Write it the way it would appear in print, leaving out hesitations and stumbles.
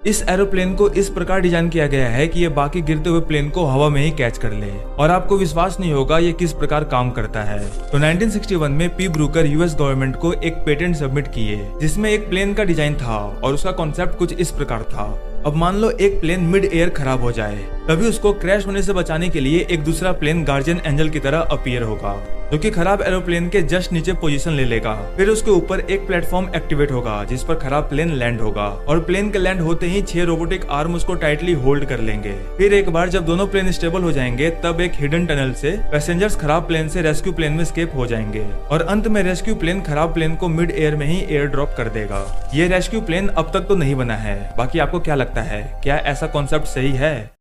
इस एरोप्लेन को इस प्रकार डिजाइन किया गया है कि ये बाकी गिरते हुए प्लेन को हवा में ही कैच कर ले और आपको विश्वास नहीं होगा ये किस प्रकार काम करता है। तो 1961 में पी ब्रूकर यूएस गवर्नमेंट को एक पेटेंट सबमिट किए जिसमें एक प्लेन का डिजाइन था और उसका कॉन्सेप्ट कुछ इस प्रकार था। अब मान लो एक प्लेन मिड एयर खराब हो जाए, तभी उसको क्रैश होने से बचाने के लिए एक दूसरा प्लेन गार्जियन एंजल की तरह अपीयर होगा जो कि खराब एरोप्लेन के जस्ट नीचे पोजीशन ले लेगा। फिर उसके ऊपर एक प्लेटफॉर्म एक्टिवेट होगा जिस पर खराब प्लेन लैंड होगा और प्लेन के लैंड होते ही 6 रोबोटिक आर्म उसको टाइटली होल्ड कर लेंगे। फिर एक बार जब दोनों प्लेन स्टेबल हो जाएंगे तब एक हिडन टनल से पैसेंजर्स खराब प्लेन से रेस्क्यू प्लेन में स्केप हो जाएंगे और अंत में रेस्क्यू प्लेन खराब प्लेन को मिड एयर में ही एयर ड्रॉप कर देगा। ये रेस्क्यू प्लेन अब तक तो नहीं बना है, बाकी आपको क्या लगता है, क्या ऐसा कॉन्सेप्ट सही है?